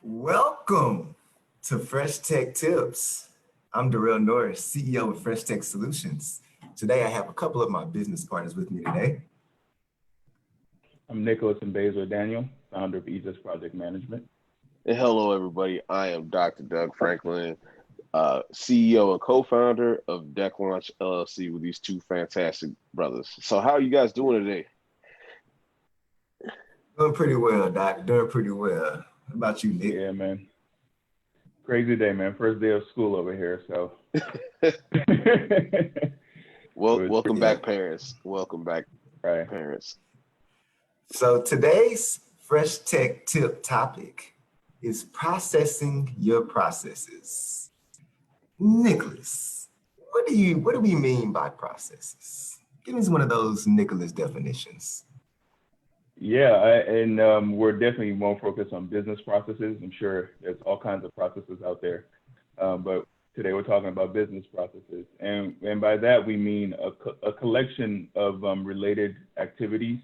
Welcome to Fresh Tech Tips. I'm Derrell Noris, CEO of Fresh Tech Solutions. Today, I have a couple of my business partners with me today. I'm Nicholas Mbaezue-Daniel, founder of Aegis Project Management. And hello, everybody. I am Dr. Doug Franklin, CEO and co-founder of Deck Launch LLC with these two fantastic brothers. So how are you guys doing today? Doing pretty well, Doc. Doing pretty well. How about you, Nick? Yeah, man. Crazy day, man. First day of school over here, so. Welcome back, parents. Welcome back, right. parents. So today's Fresh Tech Tip topic is processing your processes. Nicholas, what do we mean by processes? Give me one of those Nicholas definitions. Yeah, we're definitely more focused on business processes. I'm sure there's all kinds of processes out there, but today we're talking about business processes. And by that, we mean a collection of related activities,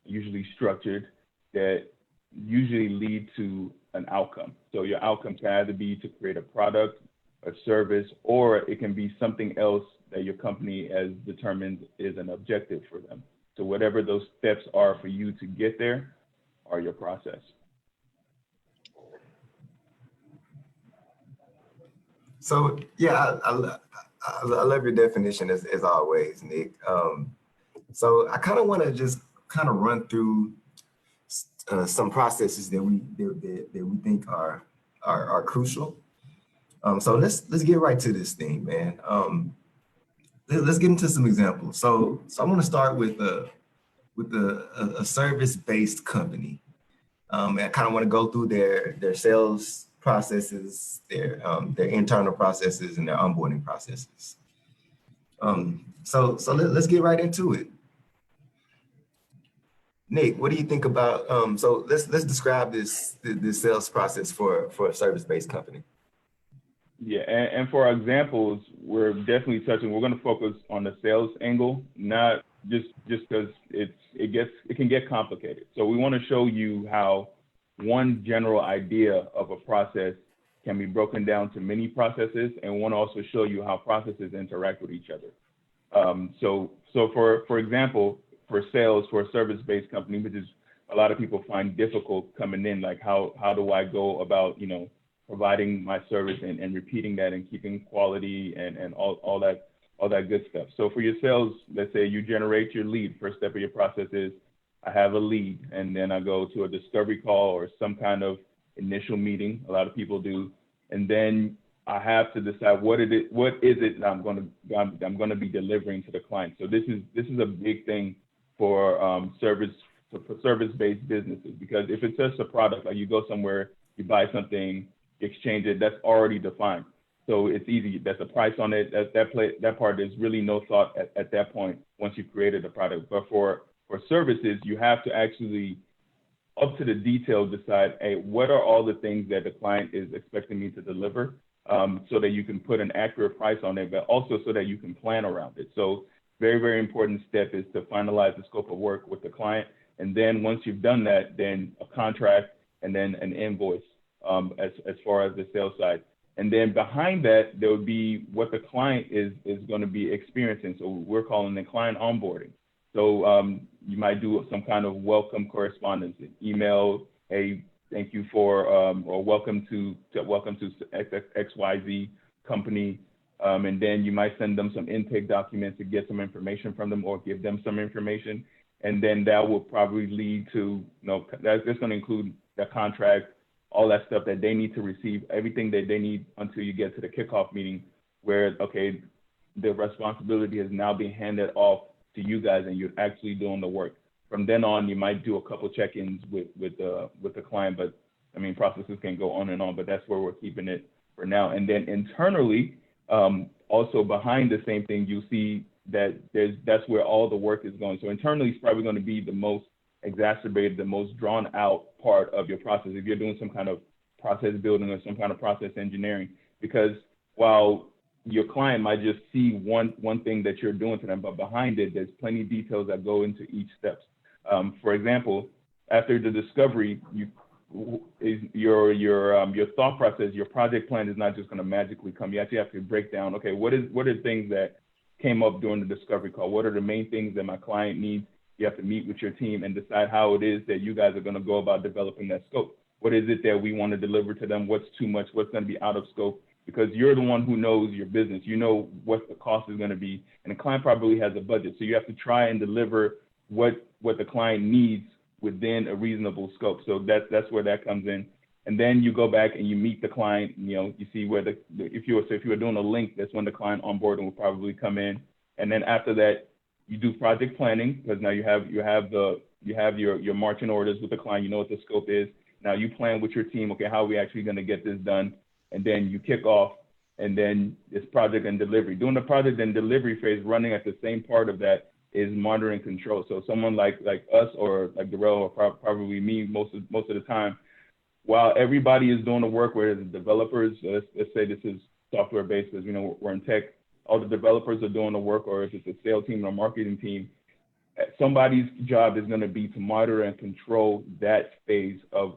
usually structured, that usually lead to an outcome. So your outcome can either be to create a product, a service, or it can be something else that your company has determined is an objective for them. So whatever those steps are for you to get there are your process. So yeah, I love your definition as always, Nick. So I kind of want to just kind of run through some processes that we think are crucial. So let's get right to this thing, man. Let's get into some examples. So I want to start with a service-based company. I kind of want to go through their sales processes, their internal processes, and their onboarding processes. So let's get right into it. Nick, what do you think about? So let's describe this sales process for a service-based company. Yeah, and for our examples, we're definitely we're going to focus on the sales angle, not just because it can get complicated. So we want to show you how one general idea of a process can be broken down to many processes, and we want to also show you how processes interact with each other. So for example, for sales for a service-based company, which is a lot of people find difficult coming in, like how do I go about providing my service and repeating that and keeping quality and all that good stuff. So for your sales, let's say you generate your lead. First step of your process is I have a lead, and then I go to a discovery call or some kind of initial meeting. A lot of people do, and then I have to decide what is it that I'm going to be delivering to the client. So this is a big thing for service-based businesses, because if it's just a product, like you go somewhere, you buy something, you exchange it, that's already defined. So it's easy. There's a price on it. That part, there's really no thought at that point once you've created the product. But for services, you have to actually, up to the detail, decide, hey, what are all the things that the client is expecting me to deliver, so that you can put an accurate price on it, but also so that you can plan around it. So very, very important step is to finalize the scope of work with the client. And then once you've done that, then a contract and then an invoice as far as the sales side. And then behind that, there would be what the client is going to be experiencing. So we're calling it client onboarding. So you might do some kind of welcome correspondence, email, hey, thank you for, or welcome to XYZ company. And then you might send them some intake documents to get some information from them or give them some information. And then that will probably lead to, that's going to include the contract, all that stuff that they need to receive, everything that they need until you get to the kickoff meeting where, okay, the responsibility has now been handed off to you guys and you're actually doing the work. From then on, you might do a couple check-ins with the client, but I mean, processes can go on and on, but that's where we're keeping it for now. And then internally, also behind the same thing, you'll see that that's where all the work is going. So internally, it's probably going to be the most exacerbated, the most drawn out part of your process if you're doing some kind of process building or some kind of process engineering, because while your client might just see one thing that you're doing to them, but behind it, there's plenty of details that go into each step. For example, after the discovery, is your thought process, your project plan is not just going to magically come. You actually have to break down, okay, what are things that came up during the discovery call? What are the main things that my client needs? You have to meet with your team and decide how it is that you guys are going to go about developing that scope. What is it that we want to deliver to them? What's too much? What's going to be out of scope? Because you're the one who knows your business. You know what the cost is going to be, and the client probably has a budget. So you have to try and deliver what the client needs within a reasonable scope. So that's where that comes in. And then you go back and you meet the client. You know, you see where if you were doing a link, that's when the client onboarding will probably come in. And then after that, you do project planning, because now you have your marching orders with the client. You know what the scope is. Now you plan with your team. Okay, how are we actually going to get this done? And then you kick off, and then it's project and delivery. Doing the project and delivery phase, running at the same part of that is monitoring control. So someone like us or like Derrell or probably me most of the time, while everybody is doing the work, where the developers, let's say this is software based, because we're in tech, all the developers are doing the work, or if it's a sales team or a marketing team, somebody's job is going to be to monitor and control that phase of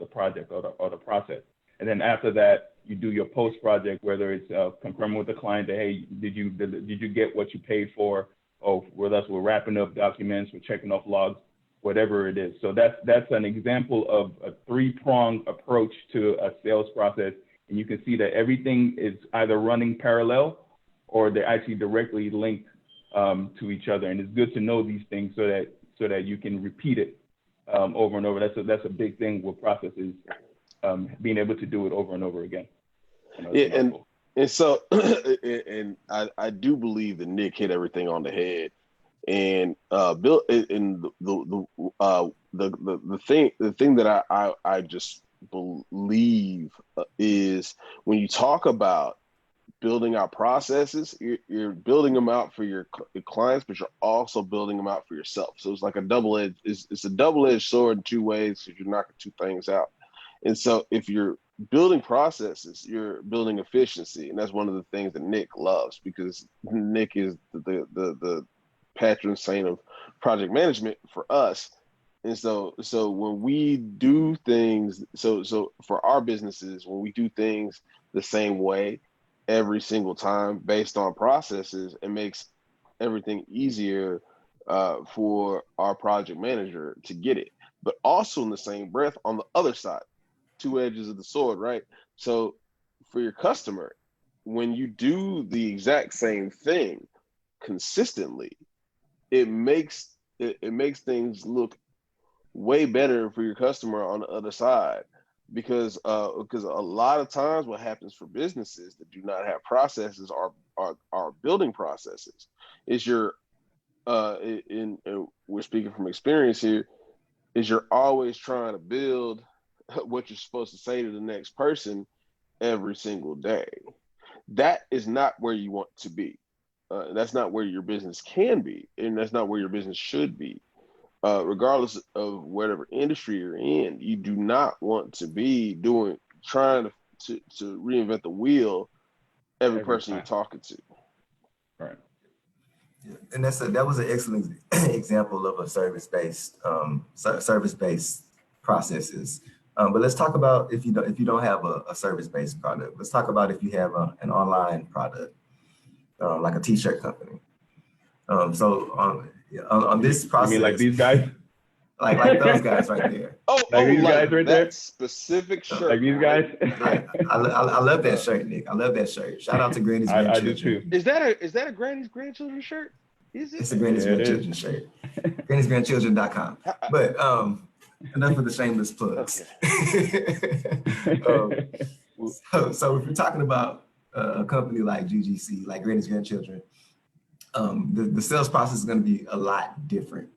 the project or the process. And then after that, you do your post project, whether it's confirming with the client that, hey, did you get what you paid for? Or with us, we're wrapping up documents, we're checking off logs, whatever it is. So that's an example of a three-pronged approach to a sales process. And you can see that everything is either running parallel or they're actually directly linked to each other. And it's good to know these things so that you can repeat it over and over. That's a big thing with processes. Being able to do it over and over again. Yeah, and so and I do believe that Nick hit everything on the head. And Bill, and the thing that I just believe is when you talk about building out processes, you're building them out for your clients, but you're also building them out for yourself. So it's like it's a double-edged sword in two ways, because you're knocking two things out. And so if you're building processes, you're building efficiency. And that's one of the things that Nick loves, because Nick is the patron saint of project management for us. And so when we do things, so for our businesses, when we do things the same way every single time based on processes, it makes everything easier for our project manager to get it. But also in the same breath, on the other side, two edges of the sword, right? So for your customer, when you do the exact same thing consistently, it makes things look way better for your customer on the other side, because a lot of times what happens for businesses that do not have processes are building processes is we're speaking from experience here, is you're always trying to build what you're supposed to say to the next person every single day. That is not where you want to be. That's not where your business can be, and that's not where your business should be. Regardless of whatever industry you're in, you do not want to be trying to reinvent the wheel every person you're talking to. Right. Yeah. And that was an excellent example of a service-based processes. But let's talk about if you don't have a service-based product. Let's talk about if you have an online product, like a t-shirt company. On this process, you mean like these guys? like those guys right there. These guys right there? Specific shirt. Like these guys? I love that shirt, Nick. I love that shirt. Shout out to Granny's Grandchildren. I do too. Is that a Granny's Grandchildren shirt? Is it? It's a Granny's Grandchildren shirt. Granny'sGrandchildren.com. But enough of the shameless plugs. Okay. So if we're talking about a company like GGC, like Granny's Grandchildren, the sales process is going to be a lot different.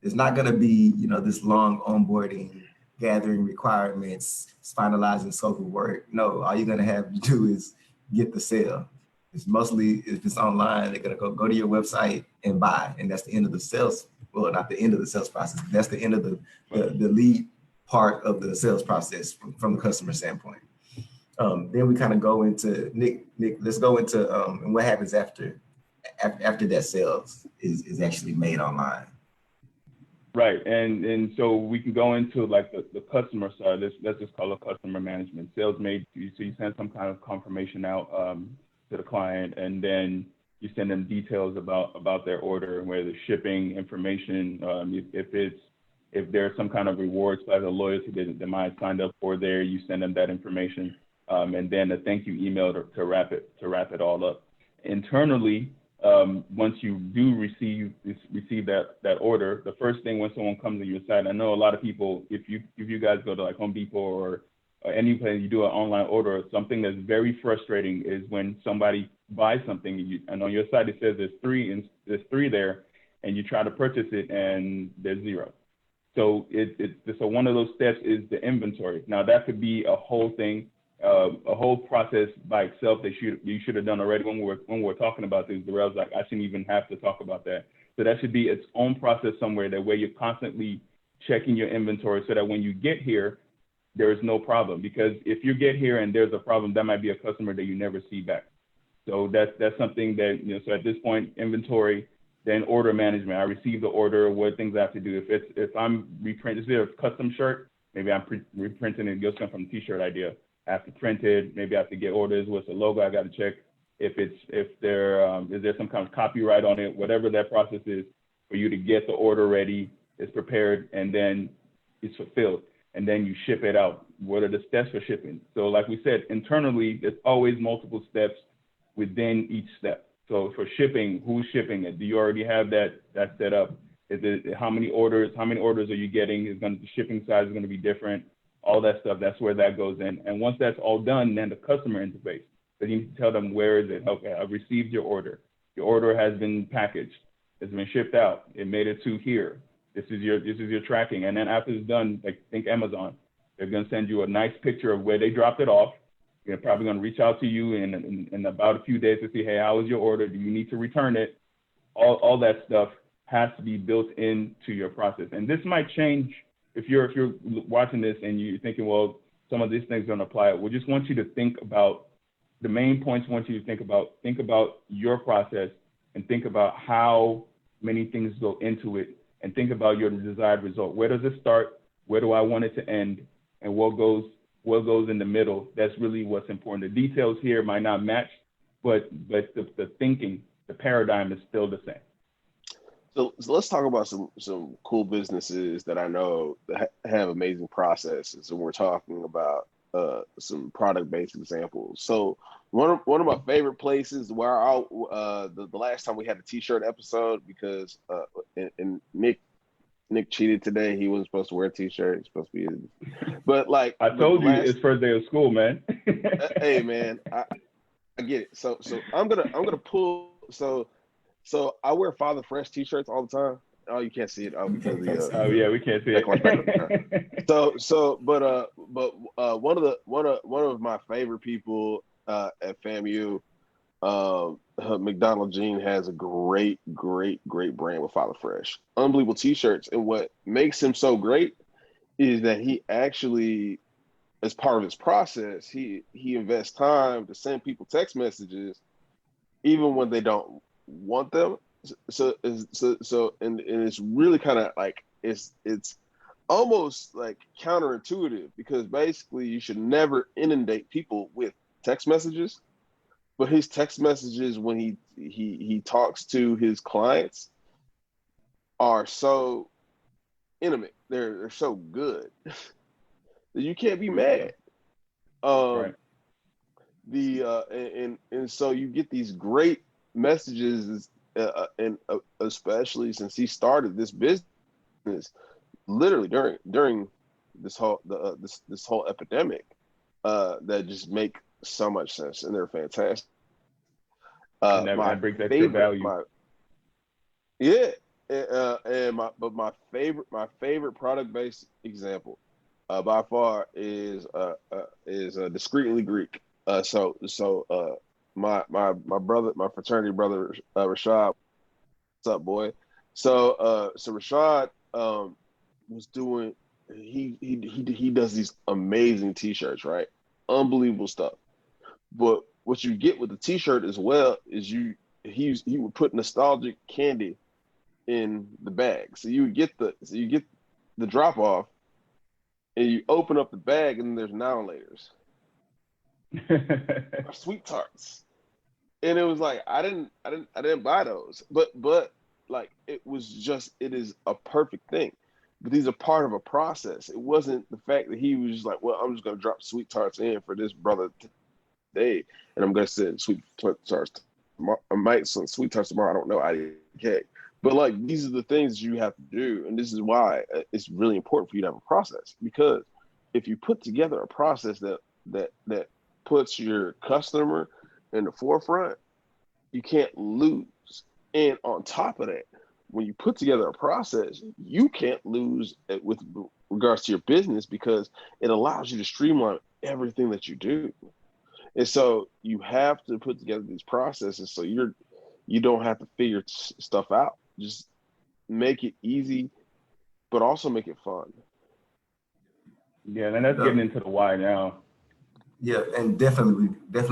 It's not going to be, this long onboarding, gathering requirements, finalizing scope of work. No, all you're going to have to do is get the sale. It's mostly, if it's online, they're going to go to your website and buy, and that's the end of the sales. Well, not the end of the sales process. That's the end of the lead part of the sales process from the customer standpoint. Then we kind of go into Nick. Let's go into and what happens after that sales is actually made online. Right. And so we can go into like the customer side. Let's just call it customer management. Sales made, so you send some kind of confirmation out to the client, and then you send them details about their order, where the shipping information, if there's some kind of rewards like a loyalty that they might have signed up for there, you send them that information, and then a thank you email to wrap it all up. Internally, once you do receive that order, the first thing when someone comes to your site, I know a lot of people, if you guys go to like Home Depot or any place you do an online order, something that's very frustrating is when somebody buys something and on your site it says there's three there, and you try to purchase it and there's 0. So so one of those steps is the inventory. Now that could be a whole thing, a whole process by itself that you should have done already when we're talking about this. Derrell's like, I shouldn't even have to talk about that. So that should be its own process somewhere, that way you're constantly checking your inventory so that when you get here, there is no problem. Because if you get here and there's a problem, that might be a customer that you never see back. So that's something that, so at this point, inventory, then order management. I receive the order, what things I have to do. If I'm reprinting, is there a custom shirt? Maybe I'm reprinting it, just come from the t-shirt idea. I have to print it. Maybe I have to get orders. What's the logo? I got to check if there is there some kind of copyright on it, whatever that process is for you to get the order ready, it's prepared, and then it's fulfilled. And then you ship it out. What are the steps for shipping? So like we said, internally, there's always multiple steps within each step. So for shipping, who's shipping it? Do you already have that set up? Is it how many orders are you getting? The shipping size is going to be different. All that stuff, that's where that goes in. And once that's all done, then the customer interface. So you need to tell them, where is it? Okay, I've received your order. Your order has been packaged. It's been shipped out. It made it to here. This is your tracking. And then after it's done, like think Amazon, they're going to send you a nice picture of where they dropped it off. They're probably going to reach out to you in about a few days to see, hey, how was your order? Do you need to return it? All that stuff has to be built into your process. And this might change if you're watching this and you're thinking, well, some of these things don't apply. We just want you to think about the main points. We want you to think about your process and think about how many things go into it, and think about your desired result. Where does it start? Where do I want it to end? And what goes in the middle? That's really what's important. The details here might not match, but the thinking, the paradigm is still the same. So let's talk about some cool businesses that I know that have amazing processes, and we're talking about some product-based examples. So one of my favorite places where the last time we had a t-shirt episode, because and Nick cheated today. He wasn't supposed to wear a t-shirt. He's supposed to be, but like I told you, it's first day of school, man. Hey man, I get it. So I'm gonna pull. So I wear Father Fresh t-shirts all the time. Oh, you can't see it. Oh, because oh yeah, we can't see it. But one of my favorite people at FAMU, McDonald Gene, has a great brand with Father Fresh. Unbelievable t-shirts. And what makes him so great is that he actually, as part of his process, he invests time to send people text messages even when they don't want them. So and it's really kind of like it's almost like counterintuitive, because basically you should never inundate people with text messages, but his text messages when he talks to his clients are so intimate. They're so good that you can't be mad. Right. And so you get these great messages, and especially since he started this business literally during this whole this whole epidemic, that just make so much sense, and they're fantastic. And that brings extra value. My favorite product-based example by far is Discreetly Greek. My brother, my fraternity brother, Rashad, what's up, boy? So Rashad was doing, he does these amazing t-shirts, right? Unbelievable stuff. But what you get with the t-shirt as well is he would put nostalgic candy in the bag. So you get the drop off, and you open up the bag, and there's now layers, sweet tarts, and it was like I didn't buy those, but like it is a perfect thing. But these are part of a process. It wasn't the fact that he was just like, well, I'm just gonna drop sweet tarts in for this brother today, and I'm gonna send sweet tarts tomorrow. I might send sweet tarts tomorrow. I don't know. Okay. But like these are the things you have to do, and this is why it's really important for you to have a process. Because if you put together a process that puts your customer in the forefront, you can't lose. And on top of that, when you put together a process, you can't lose with regards to your business because it allows you to streamline everything that you do. And so you have to put together these processes so you don't have to figure stuff out. Just make it easy, but also make it fun. Yeah, and that's getting into the why now. Yeah, and definitely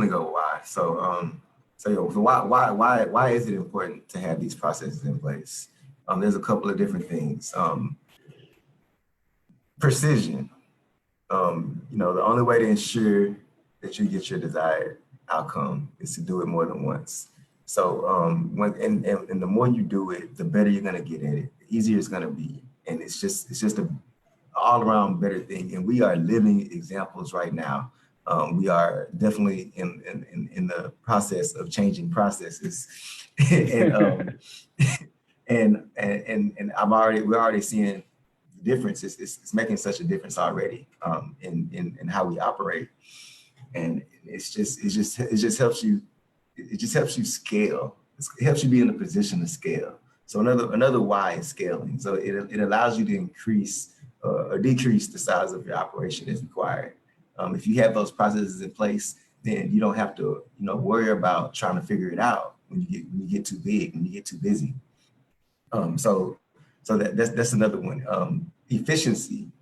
go why. So why is it important to have these processes in place? There's a couple of different things. Precision. The only way to ensure that you get your desired outcome is to do it more than once. So and the more you do it, the better you're gonna get at it, the easier it's gonna be. And it's just a all around better thing. And we are living examples right now. We are definitely in the process of changing processes. and we're already seeing the difference. It's making such a difference already in how we operate. And it just helps you. It just helps you scale. It helps you be in a position to scale. So another why is scaling. So it allows you to increase or decrease the size of your operation as required. If you have those processes in place, then you don't have to worry about trying to figure it out when you get too big, when you get too busy. So that's another one. Efficiency.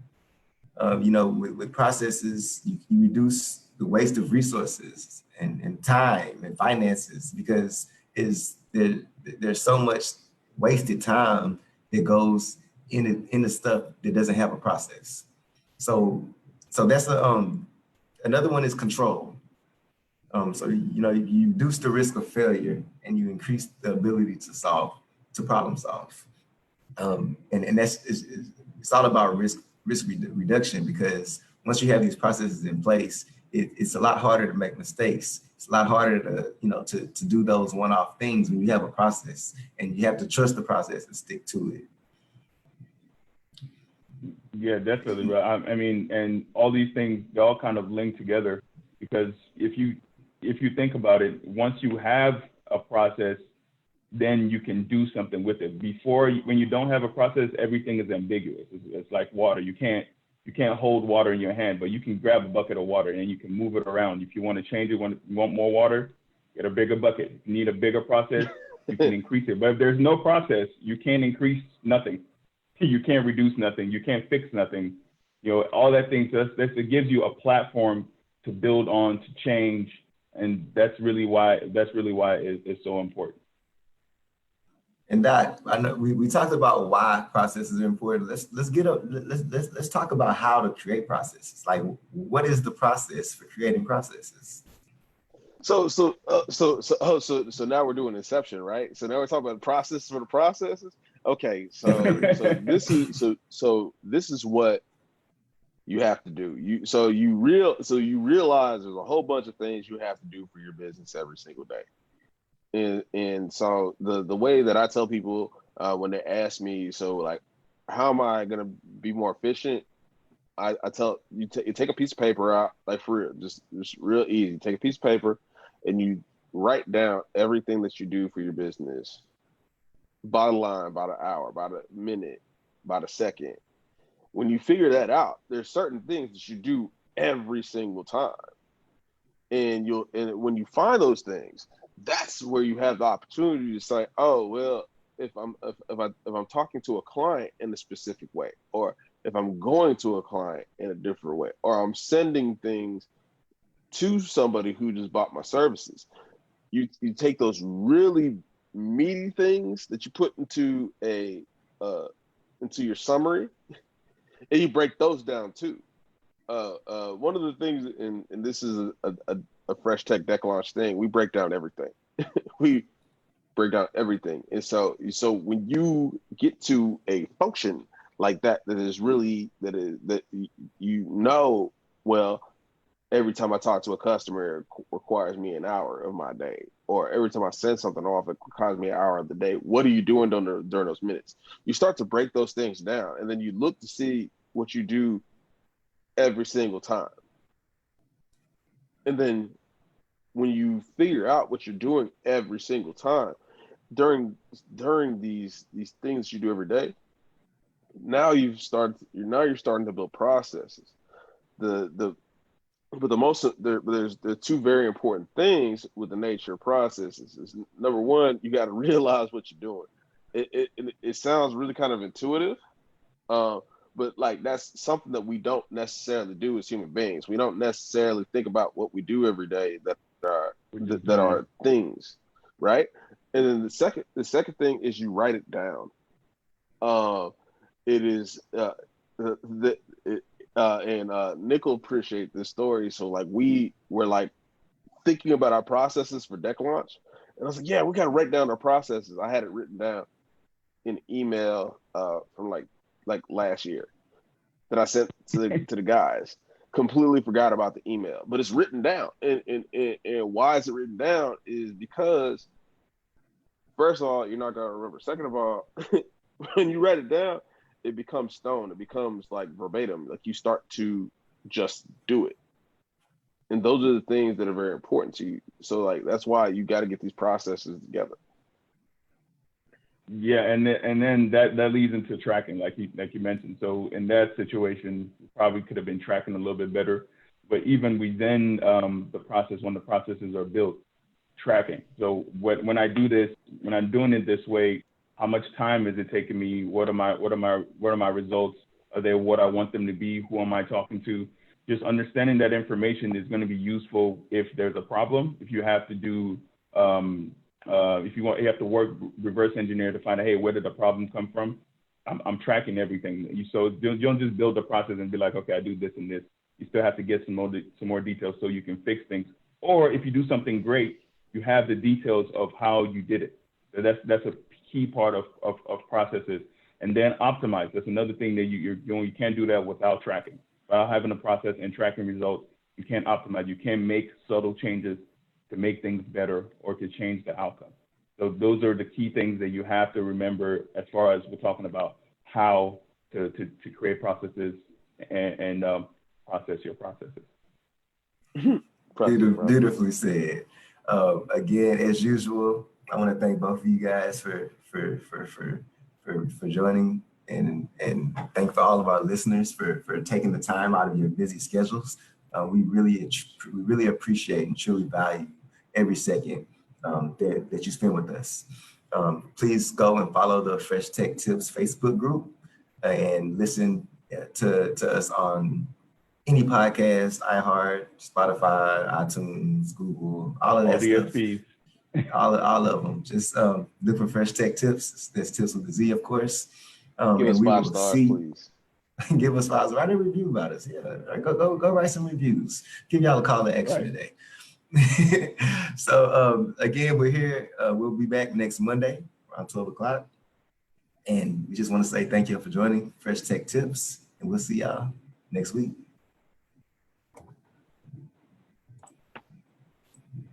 With processes, you reduce the waste of resources and time and finances because there's so much wasted time that goes in the stuff that doesn't have a process. So that's another one is control. So you reduce the risk of failure and you increase the ability to problem solve. And that's it's all about risk reduction because once you have these processes in place, it's a lot harder to make mistakes. It's a lot harder to do those one-off things when you have a process, and you have to trust the process and stick to it. Yeah, definitely. I mean, and all these things, they all kind of link together because if you think about it, once you have a process, then you can do something with it. When you don't have a process, everything is ambiguous. It's like water. You can't hold water in your hand, but you can grab a bucket of water and you can move it around. If you want to change it, you want more water, get a bigger bucket. If you need a bigger process, you can increase it. But if there's no process, you can't increase nothing. You can't reduce nothing. You can't fix nothing. All that thing. So it gives you a platform to build on, to change, and that's really why it's so important. And that I know we talked about why processes are important. Let's talk about how to create processes. Like, what is the process for creating processes? So now we're doing Inception, right? So now we're talking about process for the processes. Okay, so this is what you have to do. You realize there's a whole bunch of things you have to do for your business every single day. And so the way that I tell people when they ask me, so like, how am I gonna be more efficient? I tell you, take a piece of paper out, like for real, just real easy. Take a piece of paper and you write down everything that you do for your business, by the line, by the hour, by the minute, by the second. When you figure that out, there's certain things that you do every single time, and when you find those things, that's where you have the opportunity to say, oh, well, if I'm talking to a client in a specific way, or if I'm going to a client in a different way, or I'm sending things to somebody who just bought my services, you take those really meaty things that you put into your summary, and you break those down too. One of the things, and this is a Fresh Tech Deck Launch thing, we break down everything. We break down everything. And so when you get to a function like that well, every time I talk to a customer, it requires me an hour of my day, or every time I send something off, it requires me an hour of the day. What are you doing during those minutes? You start to break those things down, and then you look to see what you do every single time. And then when you figure out what you're doing every single time during these things you do every day, now you're starting to build processes. There's two very important things with the nature of processes. Is number one, you got to realize what you're doing. It sounds really kind of intuitive, but like that's something that we don't necessarily do as human beings. We don't necessarily think about what we do every day that are things, right? And then the second thing is you write it down. It is and Nick will appreciate this story. So like we were like thinking about our processes for Deck Launch, and I was like, yeah, we got to write down our processes. I had it written down in email from like last year that I sent to the guys. Completely forgot about the email, but it's written down. And why is it written down is because, first of all, you're not gonna remember. Second of all, when you write it down, it becomes stone. It becomes like verbatim. Like you start to just do it. And those are the things that are very important to you. So like that's why you got to get these processes together. Yeah, and then that leads into tracking, like you mentioned. So in that situation, we probably could have been tracking a little bit better. But even when the processes are built, tracking. So when I do this, when I'm doing it this way, how much time is it taking me? What are my results? Are they what I want them to be? Who am I talking to? Just understanding that information is going to be useful if there's a problem. If you have to do you have to work reverse engineer to find out, hey, where did the problem come from? I'm tracking everything. So you don't just build a process and be like, okay, I do this and this. You still have to get some more details so you can fix things. Or if you do something great, you have the details of how you did it. So that's a key part of processes. And then optimize. That's another thing that you can't do that without tracking. Without having a process and tracking results, you can't optimize. You can't make subtle changes to make things better or to change the outcome. So those are the key things that you have to remember as far as we're talking about how to create processes and process your processes. Beautifully said. Again, as usual, I want to thank both of you guys for joining, and thank for all of our listeners for taking the time out of your busy schedules. We really appreciate and truly value every second that you spend with us. Please go and follow the Fresh Tech Tips Facebook group and listen to us on any podcast, iHeart, Spotify, iTunes, Google, all of that DSPs. stuff. All of them. Just look for Fresh Tech Tips. There's Tips with the Z, of course. Give us 5 stars, please. Give us 5 stars. Write a review about us. Yeah, go write some reviews. Give y'all a call to action today. So again, we're here. We'll be back next Monday around 12 o'clock. And we just want to say thank you for joining Fresh Tech Tips, and we'll see y'all next week.